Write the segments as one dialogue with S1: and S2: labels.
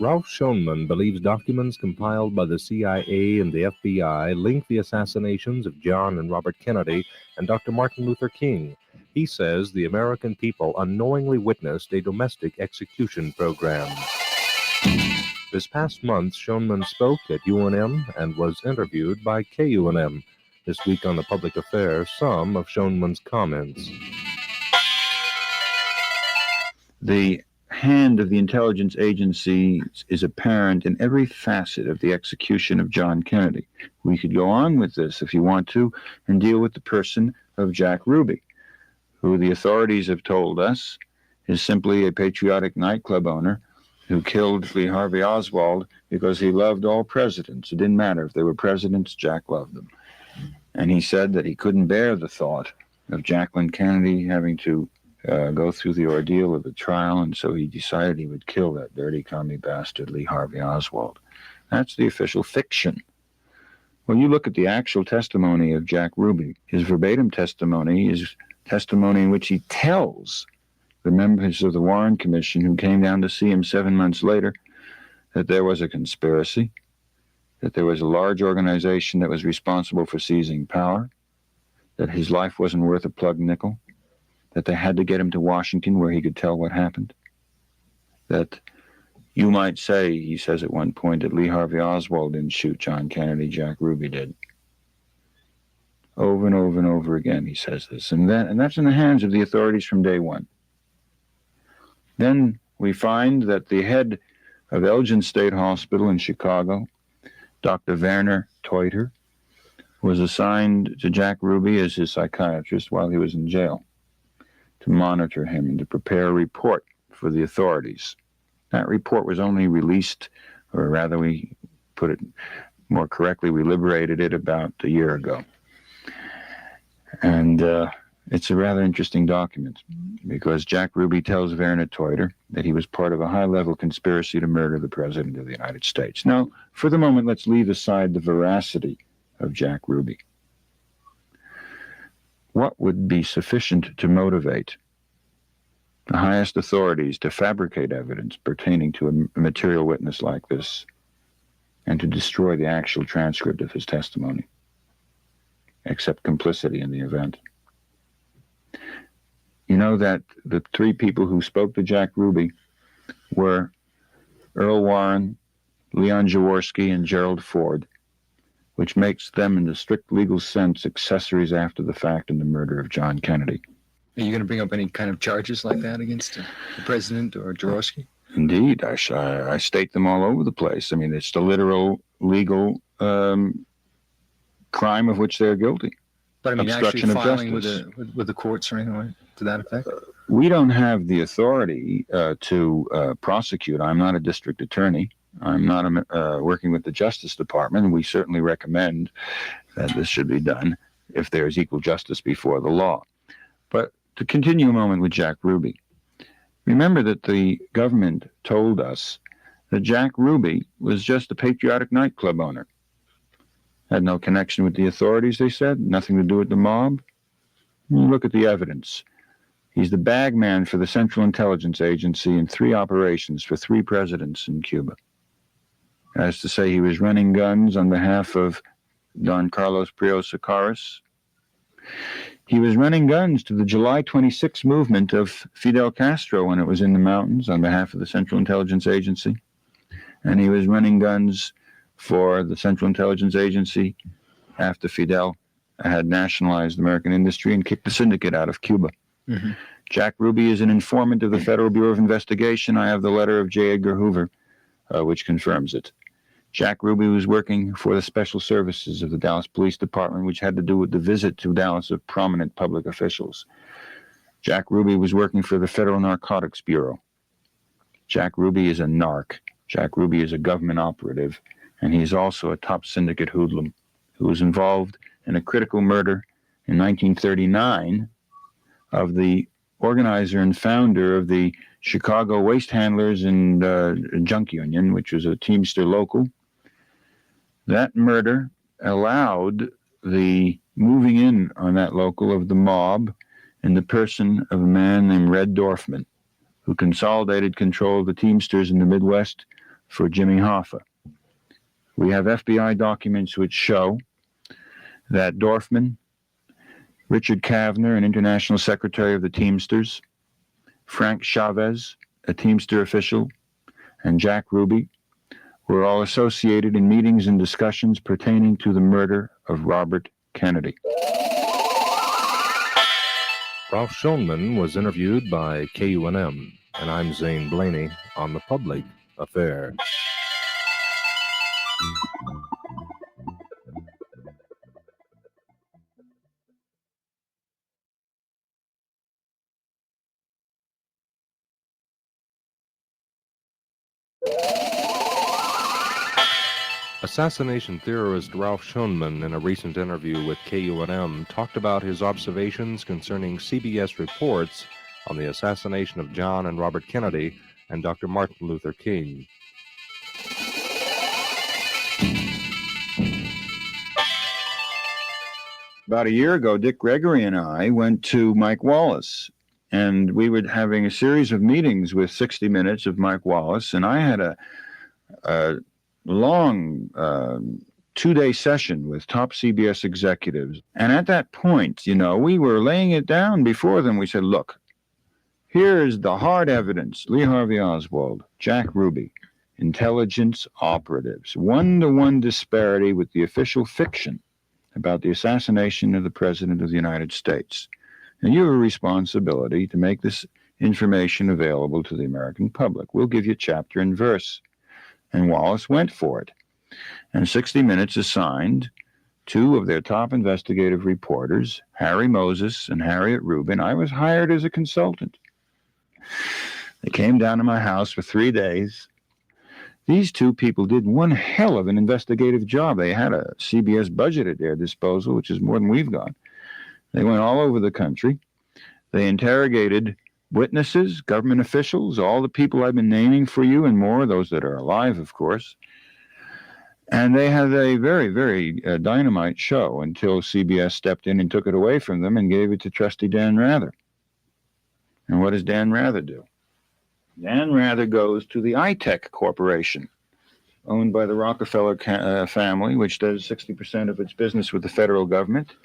S1: Ralph Schoenman believes documents compiled by the CIA and the FBI link the assassinations of John and Robert Kennedy and Dr. Martin Luther King. He says the American people unknowingly witnessed a domestic execution program. This past month, Schoenman spoke at UNM and was interviewed by KUNM. This week on The Public Affair, some of Schoenman's comments.
S2: The hand of the intelligence agency is apparent in every facet of the execution of John Kennedy. We could go on with this if you want to and deal with the person of Jack Ruby, who the authorities have told us is simply a patriotic nightclub owner who killed Lee Harvey Oswald because he loved all presidents. It didn't matter if they were presidents, Jack loved them. And he said that he couldn't bear the thought of Jacqueline Kennedy having to go through the ordeal of the trial, and so he decided he would kill that dirty commie bastard Lee Harvey Oswald. That's the official fiction. When you look at the actual testimony of Jack Ruby, his verbatim testimony is testimony in which he tells the members of the Warren Commission who came down to see him 7 months later that there was a conspiracy, that there was a large organization that was responsible for seizing power, that his life wasn't worth a plug nickel, that they had to get him to Washington where he could tell what happened, that you might say, he says at one point, that Lee Harvey Oswald didn't shoot John Kennedy, Jack Ruby did. Over and over and over again he says this, and that's in the hands of the authorities from day one. Then we find that the head of Elgin State Hospital in Chicago, Dr. Werner Teuter, was assigned to Jack Ruby as his psychiatrist while he was in jail to monitor him and to prepare a report for the authorities. That report was only released, or rather we put it more correctly, we liberated it about a year ago. And it's a rather interesting document because Jack Ruby tells Werner Teuter that he was part of a high-level conspiracy to murder the President of the United States. Now, for the moment, let's leave aside the veracity of Jack Ruby. What would be sufficient to motivate the highest authorities to fabricate evidence pertaining to a material witness like this and to destroy the actual transcript of his testimony, except complicity in the event? You know that the three people who spoke to Jack Ruby were Earl Warren, Leon Jaworski, and Gerald Ford, which makes them, in the strict legal sense, accessories after the fact in the murder of John Kennedy.
S3: Are you going to bring up any kind of charges like that against the president or Jaworski?
S2: Indeed, I state them all over the place. I mean, it's the literal legal crime of which they're guilty.
S3: But I mean,
S2: obstruction
S3: actually
S2: of
S3: filing
S2: justice.
S3: with the courts or anything like to that effect?
S2: We don't have the authority to prosecute. I'm not a district attorney. I'm not working with the Justice Department. We certainly recommend that this should be done if there's equal justice before the law. But to continue a moment with Jack Ruby, remember that the government told us that Jack Ruby was just a patriotic nightclub owner. Had no connection with the authorities, they said, nothing to do with the mob. You look at the evidence. He's the bag man for the Central Intelligence Agency in 3 operations for 3 presidents in Cuba. As to say, he was running guns on behalf of Don Carlos Prios Acaris. He was running guns to the July 26 movement of Fidel Castro when it was in the mountains on behalf of the Central Intelligence Agency. And he was running guns for the Central Intelligence Agency after Fidel had nationalized American industry and kicked the syndicate out of Cuba. Mm-hmm. Jack Ruby is an informant of the Federal Bureau of Investigation. I have the letter of J. Edgar Hoover, which confirms it. Jack Ruby was working for the Special Services of the Dallas Police Department, which had to do with the visit to Dallas of prominent public officials. Jack Ruby was working for the Federal Narcotics Bureau. Jack Ruby is a narc. Jack Ruby is a government operative, and he's also a top syndicate hoodlum who was involved in a critical murder in 1939 of the organizer and founder of the Chicago Waste Handlers and Junk Union, which was a Teamster local. That murder allowed the moving in on that local of the mob in the person of a man named Red Dorfman, who consolidated control of the Teamsters in the Midwest for Jimmy Hoffa. We have FBI documents which show that Dorfman, Richard Kavner, an international secretary of the Teamsters, Frank Chavez, a Teamster official, and Jack Ruby were all associated in meetings and discussions pertaining to the murder of Robert Kennedy.
S1: Ralph Schoenman was interviewed by KUNM, and I'm Zane Blaney on The Public Affair. Assassination theorist Ralph Schoenman, in a recent interview with KUNM, talked about his observations concerning CBS reports on the assassination of John and Robert Kennedy and Dr. Martin Luther King.
S2: About a year ago, Dick Gregory and I went to Mike Wallace, and we were having a series of meetings with 60 Minutes of Mike Wallace, and I had a long 2-day session with top CBS executives. And at that point, we were laying it down before them. We said, look, here is the hard evidence. Lee Harvey Oswald, Jack Ruby, intelligence operatives, one-to-one disparity with the official fiction about the assassination of the President of the United States. And you have a responsibility to make this information available to the American public. We'll give you chapter and verse. And Wallace went for it. And 60 Minutes assigned 2 of their top investigative reporters, Harry Moses and Harriet Rubin. I was hired as a consultant. They came down to my house for 3 days. These 2 people did one hell of an investigative job. They had a CBS budget at their disposal, which is more than we've got. They went all over the country. They interrogated witnesses, government officials, all the people I've been naming for you and more, those that are alive, of course. And they had a very, very dynamite show until CBS stepped in and took it away from them and gave it to trusty Dan Rather. And what does Dan Rather do? Dan Rather goes to the iTech Corporation, owned by the Rockefeller family, which does 60% of its business with the federal government,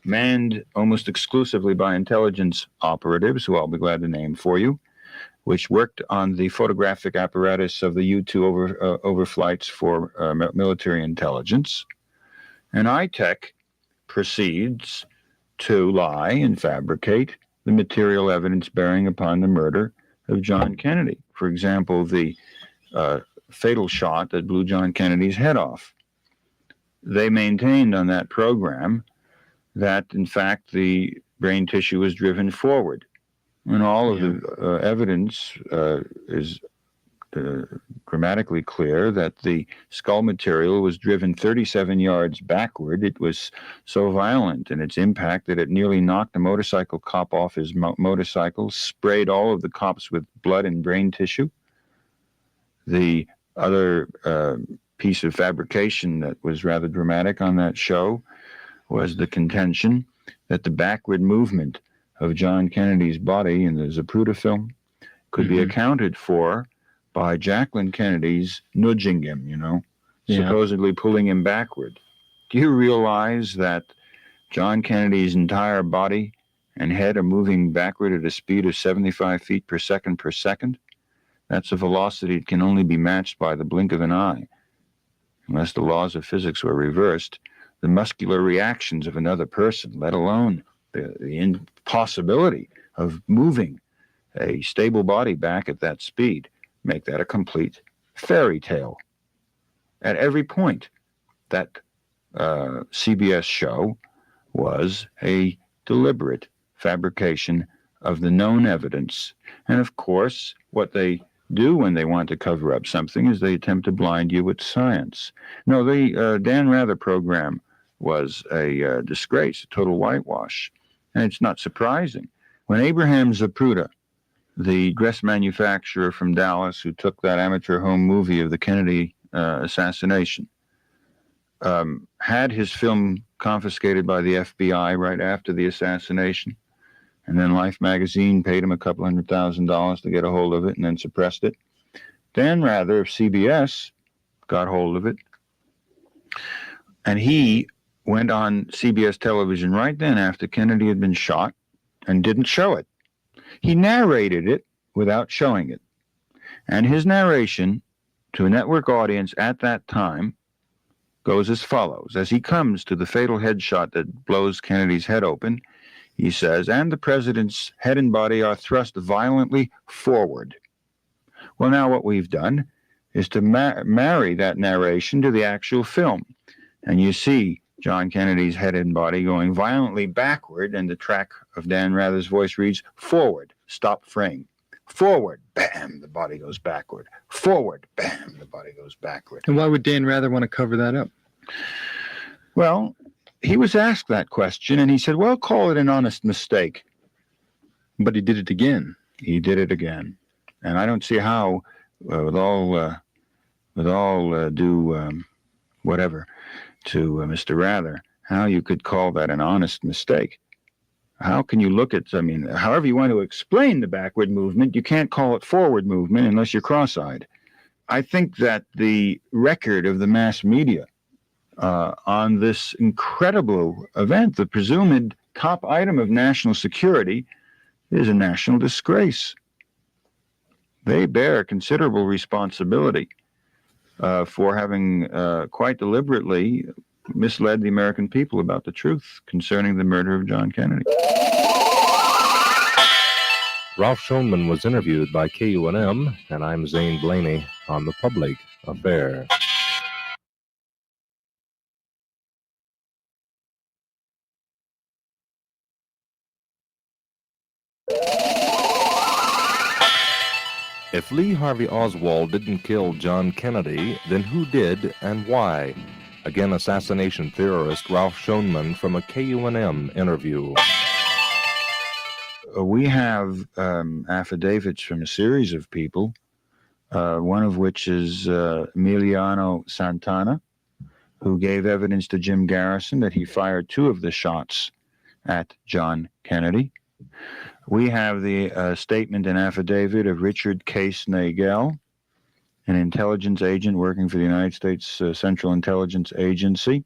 S2: manned almost exclusively by intelligence operatives, who I'll be glad to name for you, which worked on the photographic apparatus of the U-2 overflights for military intelligence. And iTech proceeds to lie and fabricate the material evidence bearing upon the murder of John Kennedy. For example, the fatal shot that blew John Kennedy's head off. They maintained on that program that, in fact, the brain tissue was driven forward. And all of the evidence is grammatically clear that the skull material was driven 37 yards backward. It was so violent in its impact that it nearly knocked a motorcycle cop off his motorcycle, sprayed all of the cops with blood and brain tissue. The other piece of fabrication that was rather dramatic on that show was the contention that the backward movement of John Kennedy's body in the Zepruder film could be accounted for by Jacqueline Kennedy's nudging him, supposedly pulling him backward. Do you realize that John Kennedy's entire body and head are moving backward at a speed of 75 feet per second per second? That's a velocity that can only be matched by the blink of an eye. Unless the laws of physics were reversed, the muscular reactions of another person, let alone the impossibility of moving a stable body back at that speed, make that a complete fairy tale. At every point, that CBS show was a deliberate fabrication of the known evidence. And of course, what they do when they want to cover up something is they attempt to blind you with science. No, the Dan Rather program was a disgrace, a total whitewash. And it's not surprising. When Abraham Zepruder, the dress manufacturer from Dallas who took that amateur home movie of the Kennedy assassination, had his film confiscated by the FBI right after the assassination, And then Life magazine paid him a couple $100,000 to get a hold of it and then suppressed it. Dan Rather of CBS got hold of it. And he went on CBS television right then after Kennedy had been shot and didn't show it. He narrated it without showing it. And his narration to a network audience at that time goes as follows. As he comes to the fatal headshot that blows Kennedy's head open, he says, and the president's head and body are thrust violently forward. Well, now what we've done is to marry that narration to the actual film. And you see John Kennedy's head and body going violently backward, and the track of Dan Rather's voice reads, forward, stop frame. Forward, bam, the body goes backward. Forward, bam, the body goes backward.
S3: And why would Dan Rather want to cover that up?
S2: Well, he was asked that question, and he said, well, call it an honest mistake.
S3: But he did it again.
S2: He did it again. And I don't see how, with all due whatever to Mr. Rather, how you could call that an honest mistake. How can you look at, however you want to explain the backward movement, you can't call it forward movement unless you're cross-eyed. I think that the record of the mass media on this incredible event, the presumed top item of national security, is a national disgrace. They bear considerable responsibility for having quite deliberately misled the American people about the truth concerning the murder of John Kennedy.
S1: Ralph Schoenman was interviewed by KUNM, and I'm Zane Blaney on The Public Affair. If Lee Harvey Oswald didn't kill John Kennedy, then who did and why? Again, assassination theorist Ralph Schoenman from a KUNM interview.
S2: We have affidavits from a series of people, one of which is Emiliano Santana, who gave evidence to Jim Garrison that he fired 2 of the shots at John Kennedy. We have the statement and affidavit of Richard Case Nagell, an intelligence agent working for the United States Central Intelligence Agency,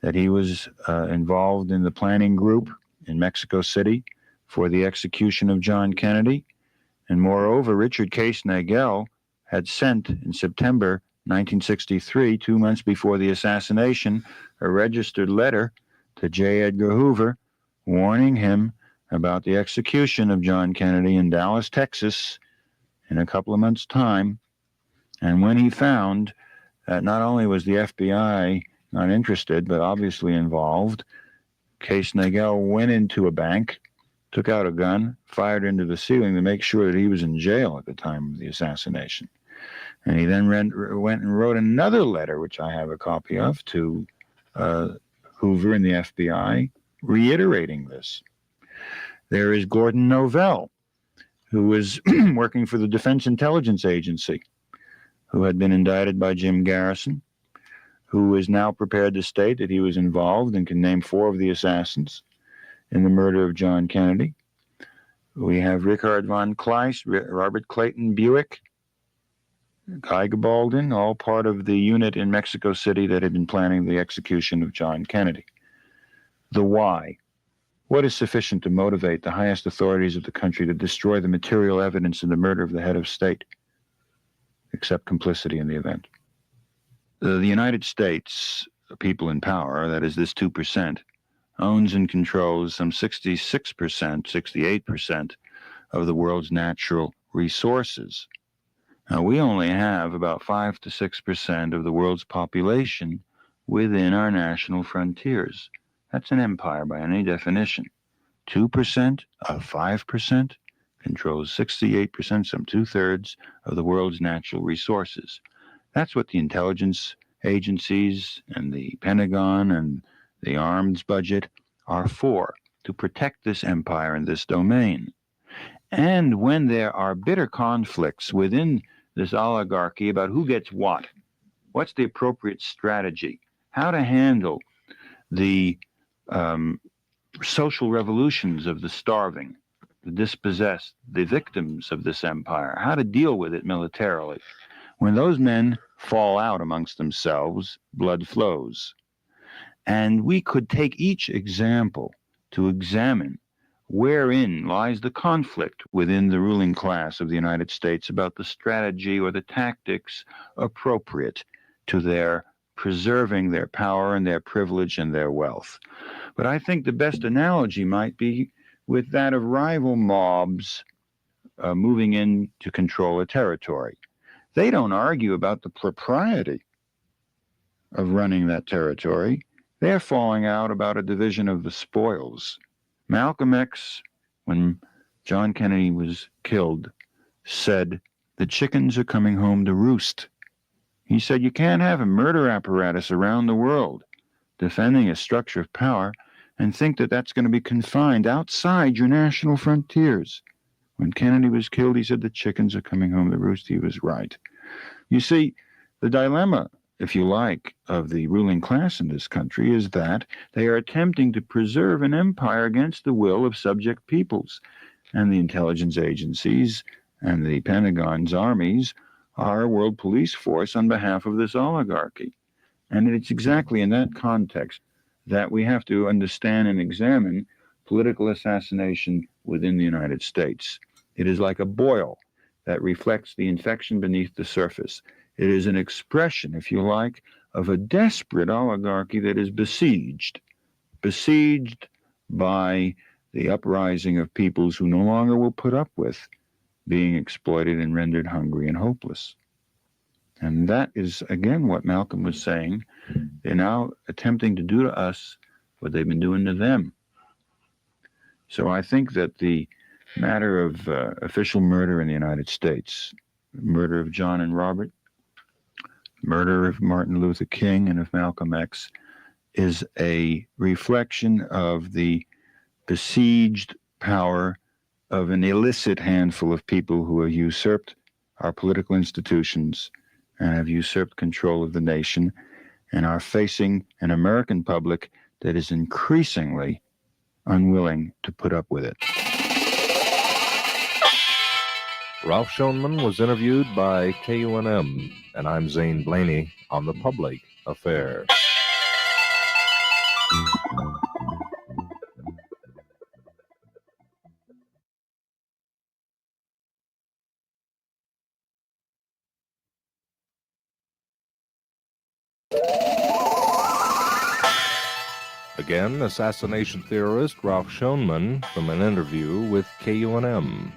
S2: that he was involved in the planning group in Mexico City for the execution of John Kennedy. And moreover, Richard Case Nagell had sent in September 1963, 2 months before the assassination, a registered letter to J. Edgar Hoover warning him about the execution of John Kennedy in Dallas, Texas, in a couple of months' time. And when he found that not only was the FBI not interested, but obviously involved, Case Nagell went into a bank, took out a gun, fired into the ceiling to make sure that he was in jail at the time of the assassination. And he then went and wrote another letter, which I have a copy of, to Hoover and the FBI, reiterating this. There is Gorden Novell, who was working for the Defense Intelligence Agency, who had been indicted by Jim Garrison, who is now prepared to state that he was involved and can name 4 of the assassins in the murder of John Kennedy. We have Richard von Kleist, Robert Clayton Buick, Guy Gabaldon, all part of the unit in Mexico City that had been planning the execution of John Kennedy. The why. What is sufficient to motivate the highest authorities of the country to destroy the material evidence in the murder of the head of state, except complicity in the event? The United States, people in power, that is this 2%, owns and controls some 66%, 68% of the world's natural resources. Now, we only have about 5 to 6% of the world's population within our national frontiers. That's an empire by any definition. 2% of 5% controls 68%, some 2/3 of the world's natural resources. That's what the intelligence agencies and the Pentagon and the arms budget are for, to protect this empire and this domain. And when there are bitter conflicts within this oligarchy about who gets what's the appropriate strategy, how to handle the social revolutions of the starving, the dispossessed, the victims of this empire, how to deal with it militarily. When those men fall out amongst themselves, blood flows. And we could take each example to examine wherein lies the conflict within the ruling class of the United States about the strategy or the tactics appropriate to their preserving their power and their privilege and their wealth. But I think the best analogy might be with that of rival mobs moving in to control a territory. They don't argue about the propriety of running that territory. They're falling out about a division of the spoils. Malcolm X, when John Kennedy was killed, said, "The chickens are coming home to roost." He said, you can't have a murder apparatus around the world defending a structure of power and think that that's going to be confined outside your national frontiers. When Kennedy was killed, he said, the chickens are coming home to roost. He was right. You see, the dilemma, if you like, of the ruling class in this country is that they are attempting to preserve an empire against the will of subject peoples. And the intelligence agencies and the Pentagon's armies are a world police force on behalf of this oligarchy. And it's exactly in that context that we have to understand and examine political assassination within the United States. It is like a boil that reflects the infection beneath the surface. It is an expression, if you like, of a desperate oligarchy that is besieged by the uprising of peoples who no longer will put up with being exploited and rendered hungry and hopeless. And that is, again, what Malcolm was saying. They're now attempting to do to us what they've been doing to them. So I think that the matter of official murder in the United States, murder of John and Robert, murder of Martin Luther King and of Malcolm X, is a reflection of the besieged power of an illicit handful of people who have usurped our political institutions and have usurped control of the nation and are facing an American public that is increasingly unwilling to put up with it.
S1: Ralph Schoenman was interviewed by KUNM, and I'm Zane Blaney on The Public Affair. Again, assassination theorist Ralph Schoenman from an interview with KUNM.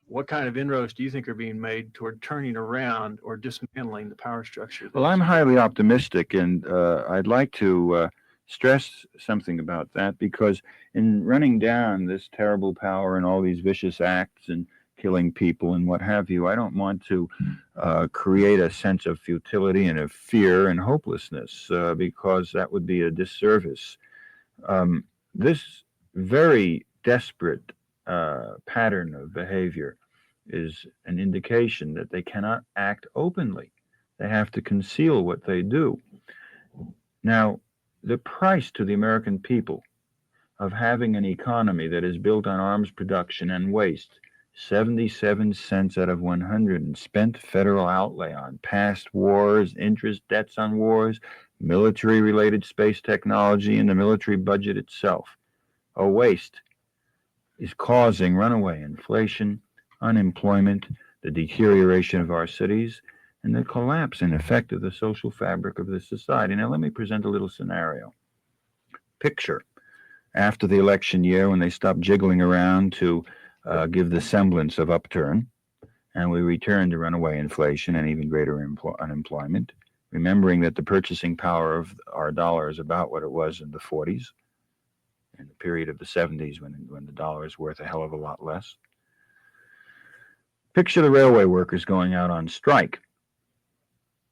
S4: What kind of inroads do you think are being made toward turning around or dismantling the power structure?
S2: Well, I'm highly optimistic, and I'd like to stress something about that, because in running down this terrible power and all these vicious acts and killing people and what have you, I don't want to create a sense of futility and of fear and hopelessness, because that would be a disservice. This very desperate pattern of behavior is an indication that they cannot act openly. They have to conceal what they do. Now, the price to the American people of having an economy that is built on arms production and waste, 77 cents out of 100 in spent federal outlay on past wars, interest, debts on wars, military-related space technology, and the military budget itself. A waste is causing runaway inflation, unemployment, the deterioration of our cities, and the collapse, in effect, of the social fabric of this society. Now, let me present a little scenario. Picture after the election year when they stopped jiggling around to give the semblance of upturn, and we return to runaway inflation and even greater unemployment, remembering that the purchasing power of our dollar is about what it was in the 40s, in the period of the 70s when the dollar is worth a hell of a lot less. Picture the railway workers going out on strike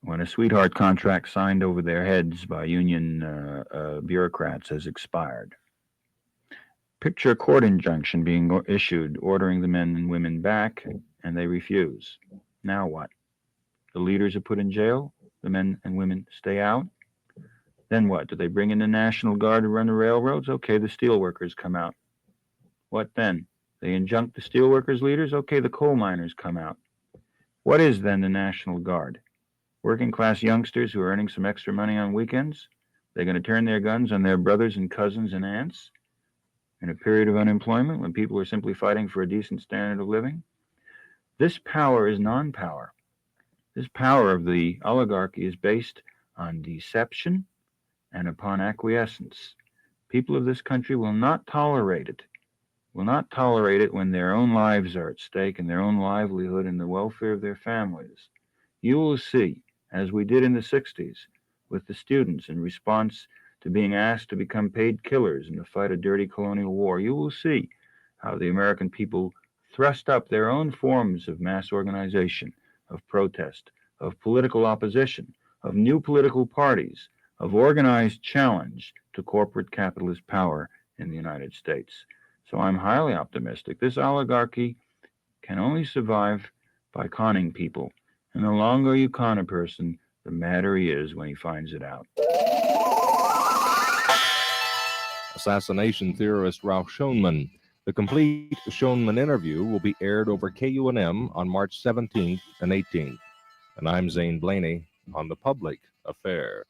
S2: when a sweetheart contract signed over their heads by union bureaucrats has expired. Picture a court injunction being issued ordering the men and women back, and they refuse. Now what? The leaders are put in jail, the men and women stay out. Then what? Do they bring in the National Guard to run the railroads? Okay, the steelworkers come out. What then? They injunct the steelworkers' leaders? Okay, the coal miners come out. What is then the National Guard? Working class youngsters who are earning some extra money on weekends? They're going to turn their guns on their brothers and cousins and aunts in a period of unemployment when people are simply fighting for a decent standard of living? This power is non-power. This power of the oligarchy is based on deception and upon acquiescence. People of this country will not tolerate it. Will not tolerate it when their own lives are at stake and their own livelihood and the welfare of their families. You will see, as we did in the 60s with the students in response to being asked to become paid killers and to fight a dirty colonial war, you will see how the American people thrust up their own forms of mass organization, of protest, of political opposition, of new political parties, of organized challenge to corporate capitalist power in the United States. So I'm highly optimistic. This oligarchy can only survive by conning people. And the longer you con a person, the madder he is when he finds it out.
S1: Assassination theorist Ralph Schoenman. The complete Schoenman interview will be aired over KUNM on March 17th and 18th. And I'm Zane Blaney on The Public Affair.